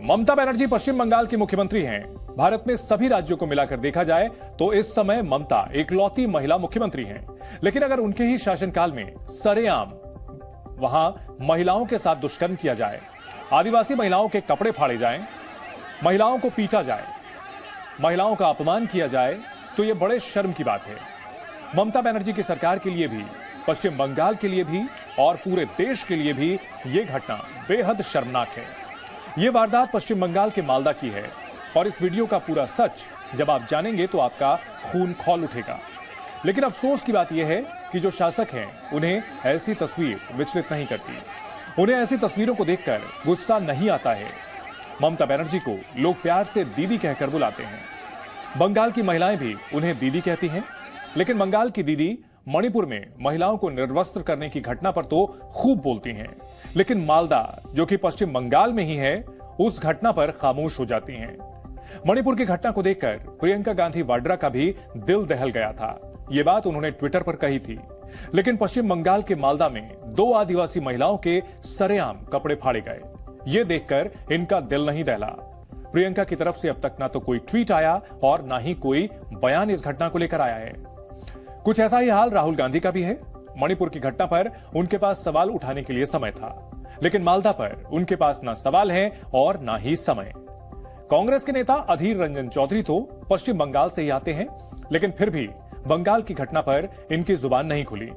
ममता बनर्जी पश्चिम बंगाल की मुख्यमंत्री हैं। भारत में सभी राज्यों को मिलाकर देखा जाए तो इस समय ममता इकलौती महिला मुख्यमंत्री हैं। लेकिन अगर उनके ही शासनकाल में सरेआम वहां महिलाओं के साथ दुष्कर्म किया जाए, आदिवासी महिलाओं के कपड़े फाड़े जाएं, महिलाओं को पीटा जाए, महिलाओं का अपमान किया जाए, तो यह बड़े शर्म की बात है। ममता बनर्जी की सरकार के लिए भी, पश्चिम बंगाल के लिए भी और पूरे देश के लिए भी यह घटना बेहद शर्मनाक है। यह वारदात पश्चिम बंगाल के मालदा की है और इस वीडियो का पूरा सच जब आप जानेंगे तो आपका खून खौल उठेगा। लेकिन अफसोस की बात यह है कि जो शासक हैं उन्हें ऐसी तस्वीर विचलित नहीं करती। उन्हें ऐसी तस्वीरों को देखकर गुस्सा नहीं आता है। ममता बनर्जी को लोग प्यार से दीदी कहकर बुलाते हैं। बंगाल की महिलाएं भी उन्हें दीदी कहती हैं। लेकिन बंगाल की दीदी मणिपुर में महिलाओं को निर्वस्त्र करने की घटना पर तो खूब बोलती हैं, लेकिन मालदा, जो कि पश्चिम बंगाल में ही है, उस घटना पर खामोश हो जाती हैं। मणिपुर की घटना को देखकर प्रियंका गांधी वाड्रा का भी दिल दहल गया था। यह बात उन्होंने ट्विटर पर कही थी। लेकिन पश्चिम बंगाल के मालदा में 2 आदिवासी महिलाओं के सरेआम कपड़े फाड़े गए। ये देखकर इनका दिल नहीं दहला। प्रियंका की तरफ से अब तक ना तो कोई ट्वीट आया और ना ही कोई बयान इस घटना को लेकर आया है। कुछ ऐसा ही हाल राहुल गांधी का भी है। मणिपुर की घटना पर उनके पास सवाल उठाने के लिए समय था, लेकिन मालदा पर उनके पास ना सवाल है और ना ही समय। कांग्रेस के नेता अधीर रंजन चौधरी तो पश्चिम बंगाल से ही आते हैं, लेकिन फिर भी बंगाल की घटना पर इनकी जुबान नहीं खुली,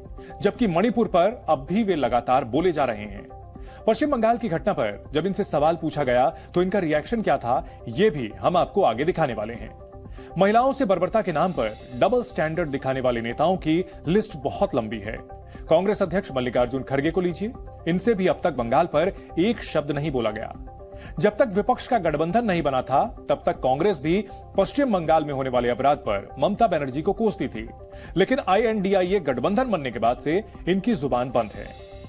जबकि मणिपुर पर अब भी वे लगातार बोले जा रहे हैं। पश्चिम बंगाल की घटना पर जब इनसे सवाल पूछा गया तो इनका रिएक्शन क्या था, ये भी हम आपको आगे दिखाने वाले हैं। महिलाओं से बर्बरता के नाम पर डबल स्टैंडर्ड दिखाने वाले नेताओं की लिस्ट बहुत लंबी है। कांग्रेस अध्यक्ष मल्लिकार्जुन खड़गे को लीजिए, इनसे भी अब तक बंगाल पर एक शब्द नहीं बोला गया। जब तक विपक्ष का गठबंधन नहीं बना था, तब तक कांग्रेस भी पश्चिम बंगाल में होने वाले अपराध पर ममता बनर्जी को कोसती थी। लेकिन INDIA गठबंधन बनने के बाद से इनकी जुबान बंद है।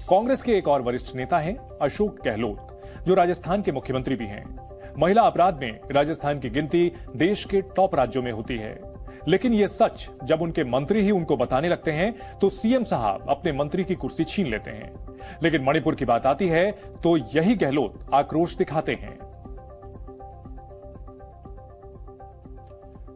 कांग्रेस के एक और वरिष्ठ नेता हैं अशोक गहलोत, जो राजस्थान के मुख्यमंत्री भी हैं। महिला अपराध में राजस्थान की गिनती देश के टॉप राज्यों में होती है। लेकिन यह सच जब उनके मंत्री ही उनको बताने लगते हैं तो सीएम साहब अपने मंत्री की कुर्सी छीन लेते हैं। लेकिन मणिपुर की बात आती है तो यही गहलोत आक्रोश दिखाते हैं।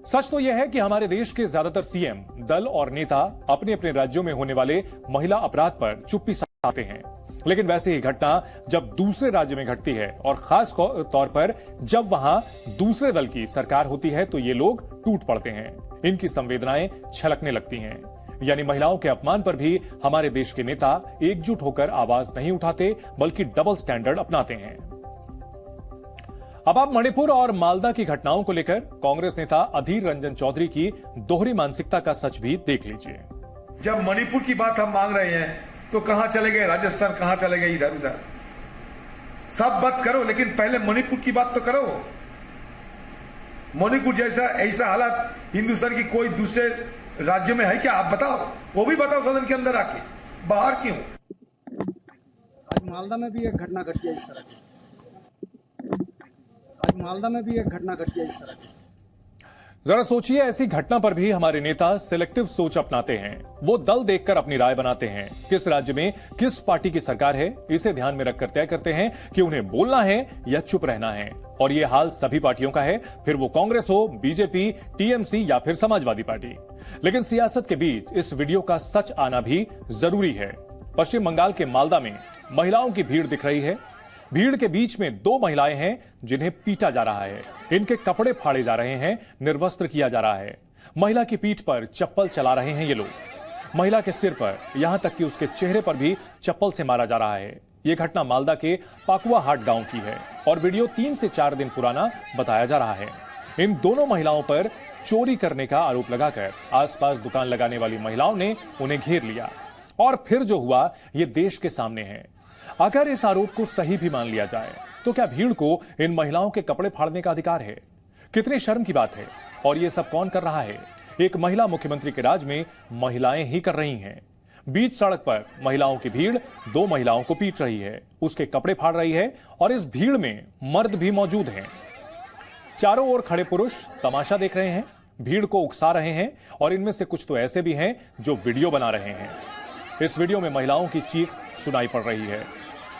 सच तो यह है कि हमारे देश के ज्यादातर सीएम, दल और नेता अपने अपने राज्यों में होने वाले महिला अपराध पर चुप्पी साधते हैं। लेकिन वैसे ही घटना जब दूसरे राज्य में घटती है और खास तौर पर जब वहां दूसरे दल की सरकार होती है तो ये लोग टूट पड़ते हैं। इनकी संवेदनाएं छलकने लगती हैं। यानी महिलाओं के अपमान पर भी हमारे देश के नेता एकजुट होकर आवाज नहीं उठाते, बल्कि डबल स्टैंडर्ड अपनाते हैं। अब आप मणिपुर और मालदा की घटनाओं को लेकर कांग्रेस नेता अधीर रंजन चौधरी की दोहरी मानसिकता का सच भी देख लीजिए। जब मणिपुर की बात हम मांग रहे हैं तो कहां चले गए राजस्थान, कहां चले गए इधर उधर। सब बात करो, लेकिन पहले मणिपुर की बात तो करो। मणिपुर जैसा ऐसा हालात हिंदुस्तान की कोई दूसरे राज्यों में है क्या? आप बताओ, वो भी बताओ सदन के अंदर आके। बाहर क्यों? आज मालदा में भी एक घटना घटी है इस तरह की। आज मालदा में भी एक घटना घटी है इस तरह की। जरा सोचिए, ऐसी घटना पर भी हमारे नेता सिलेक्टिव सोच अपनाते हैं। वो दल देखकर अपनी राय बनाते हैं। किस राज्य में किस पार्टी की सरकार है, इसे ध्यान में रखकर तय करते हैं कि उन्हें बोलना है या चुप रहना है। और ये हाल सभी पार्टियों का है, फिर वो कांग्रेस हो, बीजेपी, टीएमसी या फिर समाजवादी पार्टी। लेकिन सियासत के बीच इस वीडियो का सच आना भी जरूरी है। पश्चिम बंगाल के मालदा में महिलाओं की भीड़ दिख रही है। भीड़ के बीच में 2 महिलाएं हैं जिन्हें पीटा जा रहा है। इनके कपड़े फाड़े जा रहे हैं, निर्वस्त्र किया जा रहा है। महिला की पीठ पर चप्पल चला रहे हैं ये लोग। महिला के सिर पर, यहां तक कि उसके चेहरे पर भी चप्पल से मारा जा रहा है। यह घटना मालदा के पाकुआ हाट गांव की है और वीडियो 3 से 4 दिन पुराना बताया जा रहा है। इन दोनों महिलाओं पर चोरी करने का आरोप लगाकर आसपास दुकान लगाने वाली महिलाओं ने उन्हें घेर लिया और फिर जो हुआ ये देश के सामने है। अगर इस आरोप को सही भी मान लिया जाए तो क्या भीड़ को इन महिलाओं के कपड़े फाड़ने का अधिकार है? कितनी शर्म की बात है। और ये सब कौन कर रहा है? एक महिला मुख्यमंत्री के राज में महिलाएं ही कर रही हैं। बीच सड़क पर महिलाओं की भीड़ 2 महिलाओं को पीट रही है, उसके कपड़े फाड़ रही है और इस भीड़ में मर्द भी मौजूद हैं। चारों ओर खड़े पुरुष तमाशा देख रहे हैं, भीड़ को उकसा रहे हैं और इनमें से कुछ तो ऐसे भी हैं जो वीडियो बना रहे हैं। इस वीडियो में महिलाओं की चीख सुनाई पड़ रही है।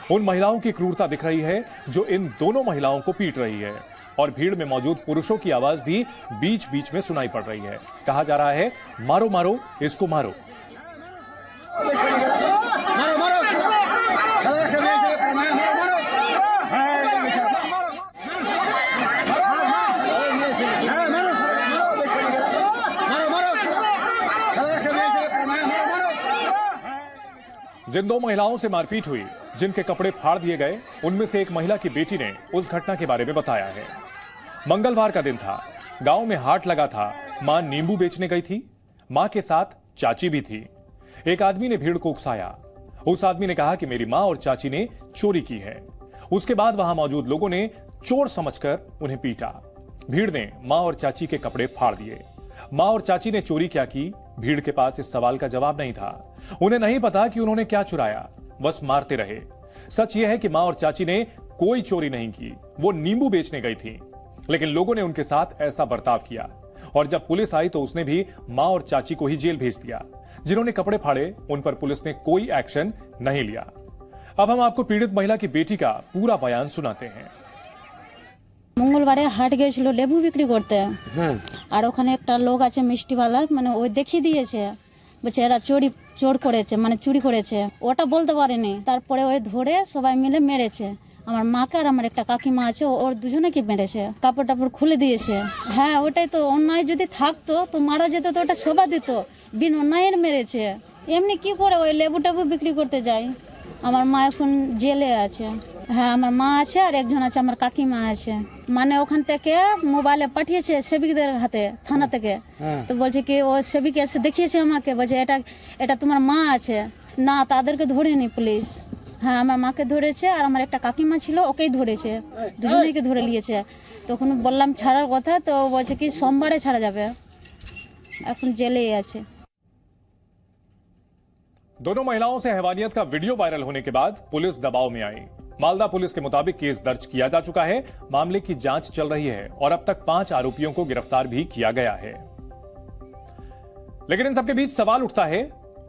उन महिलाओं की क्रूरता दिख रही है जो इन दोनों महिलाओं को पीट रही है, और भीड़ में मौजूद पुरुषों की आवाज भी बीच बीच में सुनाई पड़ रही है। कहा जा रहा है, मारो मारो इसको मारो। जिन दो महिलाओं से मारपीट हुई, जिनके कपड़े फाड़ दिए गए, उनमें से एक महिला की बेटी ने उस घटना के बारे में बताया है। मंगलवार का दिन था, गांव में हाट लगा था। मां नींबू बेचने गई थी, मां के साथ चाची भी थी। एक आदमी ने भीड़ को उकसाया। उस आदमी ने कहा कि मेरी मां और चाची ने चोरी की है। उसके बाद वहां मौजूद लोगों ने चोर समझकर उन्हें पीटा। भीड़ ने मां और चाची के कपड़े फाड़ दिए। मां और चाची ने चोरी क्या की? भीड़ के पास इस सवाल का जवाब नहीं था। उन्हें नहीं पता कि उन्होंने क्या चुराया, बस मारते रहे। सच यह है कि मां और चाची ने कोई चोरी नहीं की, वो नींबू बेचने गई थी, लेकिन लोगों ने उनके साथ ऐसा बर्ताव किया, और जब पुलिस आई तो उसने भी मां और चाची को ही जेल भेज दिया। जिन्होंने कपड़े फाड़े उन पर पुलिस ने कोई एक्शन नहीं लिया। अब हम आपको पीड़ित महिला की बेटी का पूरा बयान सुनाते हैं। मंगलवारे हाट গিয়েছিল লেবু বিক্রি করতে। আর ওখানে একটা লোক আছে মিষ্টিওয়ালা, মানে ওই দেখিয়ে দিয়েছে, বলছে এরা চোর করেছে, মানে চুরি করেছে। ওটা বলতে পারেনি, তারপরে ওই ধরে সবাই মিলে মেরেছে। আমার মাকে আর আমার একটা কাকিমা আছে, ওর দুজনেকে মেরেছে, কাপড় টাপড় খুলে দিয়েছে। হ্যাঁ, ওটাই তো অন্যায় যদি থাকতো তো মারা যেত, তো ওটা শোভা দিত। বিন অন্যায়ের মেরেছে। এমনি কি করে ওই লেবু টাবু বিক্রি করতে যায়। আমার মা এখন জেলে আছে। হ্যাঁ, আমার মা আছে আর একজন আছে আমার কাকিমা আছে। মানে ওখান থেকে মোবাইলে পাঠিয়েছে সেবিকদের হাতে, থানা থেকে। তো বলছে কি ও সেবিক এসে দেখিয়েছে আমাকে, বলছে এটা তোমার মা আছে না, তাদেরকে ধরেনি পুলিশ। হ্যাঁ, আমার মাকে ধরেছে আর আমার একটা কাকিমা ছিল, ওকেই ধরেছে, দুজনেকে ধরে নিয়েছে। তখন বললাম ছাড়ার কথা, তো বলছে কি সোমবারে ছাড়া যাবে, এখন জেলেই আছে। दोनों महिलाओं से हैवानियत का वीडियो वायरल होने के बाद पुलिस दबाव में आई। मालदा पुलिस के मुताबिक केस दर्ज किया जा चुका है, मामले की जांच चल रही है और अब तक 5 आरोपियों को गिरफ्तार भी किया गया है। लेकिन इन सबके बीच सवाल उठता है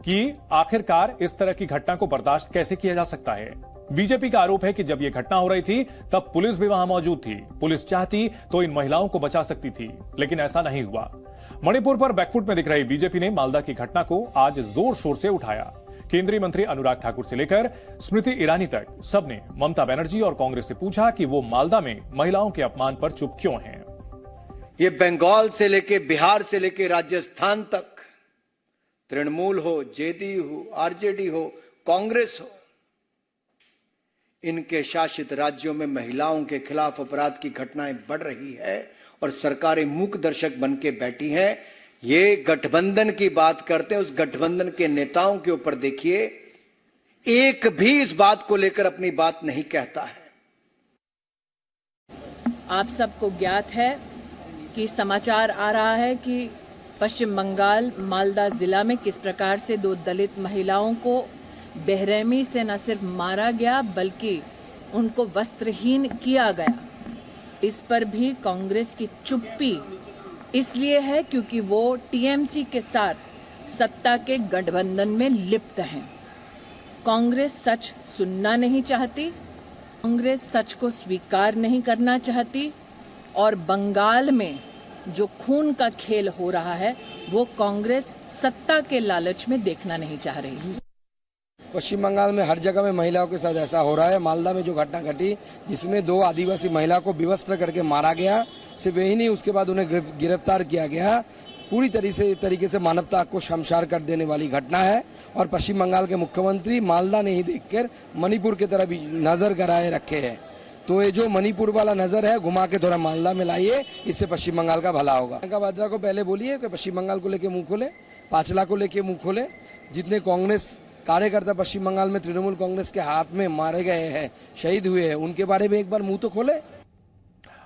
कि आखिरकार इस तरह की घटना को बर्दाश्त कैसे किया जा सकता है। बीजेपी का आरोप है कि जब यह घटना हो रही थी तब पुलिस भी वहां मौजूद थी। पुलिस चाहती तो इन महिलाओं को बचा सकती थी, लेकिन ऐसा नहीं हुआ। मणिपुर पर बैकफुट में दिख रही बीजेपी ने मालदा की घटना को आज जोर शोर से उठाया। केंद्रीय मंत्री अनुराग ठाकुर से लेकर स्मृति ईरानी तक सबने ममता बनर्जी और कांग्रेस से पूछा कि वो मालदा में महिलाओं के अपमान पर चुप क्यों हैं। ये बंगाल से लेके बिहार से लेके राजस्थान तक तृणमूल हो, जेडीयू हो, आरजेडी हो, कांग्रेस हो, इनके शासित राज्यों में महिलाओं के खिलाफ अपराध की घटनाएं बढ़ रही है और सरकारें मूक दर्शक बन के बैठी हैं। ये गठबंधन की बात करते हैं, उस गठबंधन के नेताओं के ऊपर देखिए, एक भी इस बात को लेकर अपनी बात नहीं कहता है। आप सबको ज्ञात है कि समाचार आ रहा है कि पश्चिम बंगाल मालदा जिला में किस प्रकार से 2 दलित महिलाओं को बेरहमी से न सिर्फ मारा गया बल्कि उनको वस्त्रहीन किया गया। इस पर भी कांग्रेस की चुप्पी इसलिए है क्योंकि वो टीएमसी के साथ सत्ता के गठबंधन में लिप्त हैं। कांग्रेस सच सुनना नहीं चाहती, कांग्रेस सच को स्वीकार नहीं करना चाहती, और बंगाल में जो खून का खेल हो रहा है वो कांग्रेस सत्ता के लालच में देखना नहीं चाह रही। पश्चिम बंगाल में हर जगह में महिलाओं के साथ ऐसा हो रहा है। मालदा में जो घटना घटी जिसमें 2 आदिवासी महिला को विवस्त्र करके मारा गया, सिर्फ यही नहीं, उसके बाद उन्हें गिरफ्तार किया गया, पूरी तरीके से मानवता को शर्मसार कर देने वाली घटना है। और पश्चिम बंगाल के मुख्यमंत्री मालदा नहीं देखकर मणिपुर की तरफ नजर गड़ाए रखे हैं। तो ये जो मणिपुर वाला नजर है घुमा के थोड़ा मालदा में लाइए, इससे पश्चिम बंगाल का भला होगा। प्रियंका वाड्रा को पहले बोलिए कि पश्चिम बंगाल को लेकर मुंह खोले, पाचला को लेकर मुंह खोले। जितने कांग्रेस कार्यकर्ता पश्चिम बंगाल में तृणमूल कांग्रेस के हाथ में मारे गए हैं, शहीद हुए हैं, उनके बारे में एक बार मुंह तो खोले।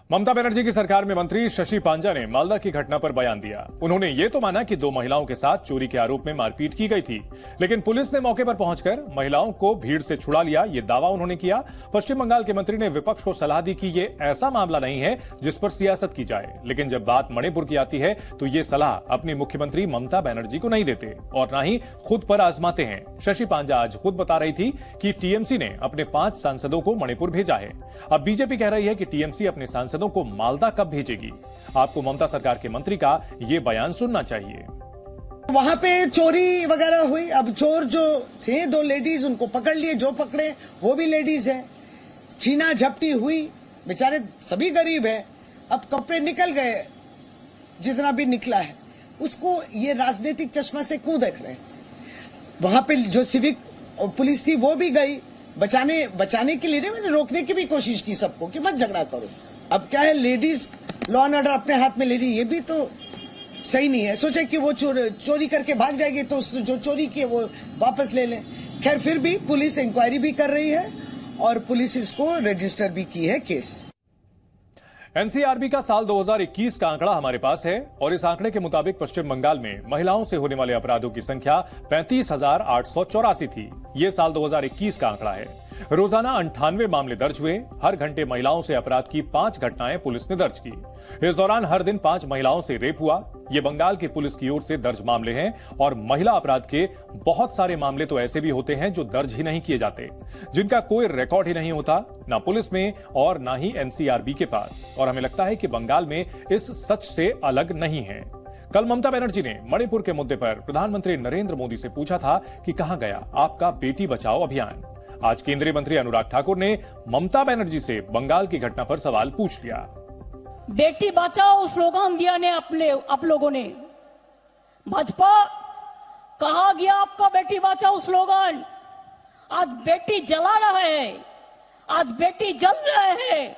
ममता बनर्जी की सरकार में मंत्री शशि पांजा ने मालदा की घटना पर बयान दिया। उन्होंने ये तो माना कि 2 महिलाओं के साथ चोरी के आरोप में मारपीट की गई थी, लेकिन पुलिस ने मौके पर पहुंचकर महिलाओं को भीड़ से छुड़ा लिया, ये दावा उन्होंने किया। पश्चिम बंगाल के मंत्री ने विपक्ष को सलाह दी कि ये ऐसा मामला नहीं है जिस पर सियासत की जाए, लेकिन जब बात मणिपुर की आती है तो ये सलाह अपनी मुख्यमंत्री ममता बनर्जी को नहीं देते और न ही खुद पर आजमाते हैं। शशि पांजा आज खुद बता रही थी कि टीएमसी ने अपने 5 सांसदों को मणिपुर भेजा है। अब बीजेपी कह रही है कि टीएमसी अपने सांसदों को मालदा कब भेजेगी। आपको ममता सरकार के मंत्री का यह बयान सुनना चाहिए। वहां पे चोरी वगैरह हुई। अब चोर जो थे 2 लेडीज, उनको पकड़ लिए, जो पकड़े वो भी लेडीज है। छीना झपटी हुई, बेचारे सभी गरीब है। अब कपड़े निकल गए, जितना भी निकला है उसको ये राजनीतिक चश्मा से क्यों देख रहे हैं। वहां पे जो सिविक पुलिस थी वो भी गई बचाने के लिए। मैंने रोकने की भी कोशिश की सबको कि मत झगड़ा करो। अब क्या है, लेडीज लॉ एंड ऑर्डर अपने हाथ में ले ली, ये भी तो सही नहीं है। सोचे कि वो चोरी करके भाग जाएगी तो जो चोरी किए वो वापस ले लें। खैर, फिर भी पुलिस इंक्वायरी भी कर रही है और पुलिस इसको रजिस्टर भी की है केस। एनसीआरबी का साल 2021 का आंकड़ा हमारे पास है और इस आंकड़े के मुताबिक पश्चिम बंगाल में महिलाओं से होने वाले अपराधों की संख्या 35,884 थी। यह साल 2021 का आंकड़ा है। रोजाना 98 मामले दर्ज हुए। हर घंटे महिलाओं से अपराध की 5 घटनाएं पुलिस ने दर्ज की। इस दौरान हर दिन 5 महिलाओं से रेप हुआ। ये बंगाल की पुलिस की ओर से दर्ज मामले हैं और महिला अपराध के बहुत सारे मामले तो ऐसे भी होते हैं जो दर्ज ही नहीं किए जाते, जिनका कोई रिकॉर्ड ही नहीं होता, ना पुलिस में और ना ही एनसीआरबी के पास। और हमें लगता है कि बंगाल में इस सच से अलग नहीं है। कल ममता बनर्जी ने मणिपुर के मुद्दे पर प्रधानमंत्री नरेंद्र मोदी से पूछा था कि कहां गया आपका बेटी बचाओ अभियान। आज केंद्रीय मंत्री अनुराग ठाकुर ने ममता बनर्जी से बंगाल की घटना पर सवाल पूछ लिया। बेटी बचाओ स्लोगन दिया ने आप लोगों ने। भाजपा, कहा गया आपका बेटी बचाओ स्लोगन? आज बेटी जला रहा है, आज बेटी जल रहे हैं,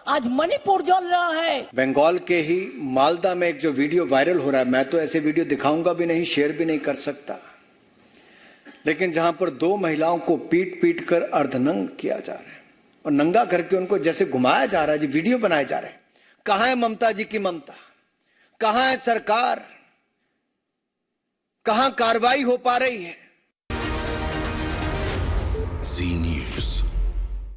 आज मणिपुर जल रहा है। बंगाल के ही मालदा में एक जो वीडियो वायरल हो रहा है, मैं तो ऐसे वीडियो दिखाऊंगा भी नहीं, शेयर भी नहीं कर सकता, लेकिन जहां पर 2 महिलाओं को पीट पीट कर अर्धनंग किया जा रहा है और नंगा करके उनको जैसे घुमाया जा रहा है, जी वीडियो बनाए जा रहे हैं। कहां है ममता जी की ममता? कहां है सरकार? कहां कार्रवाई हो पा रही है? जी न्यूज़।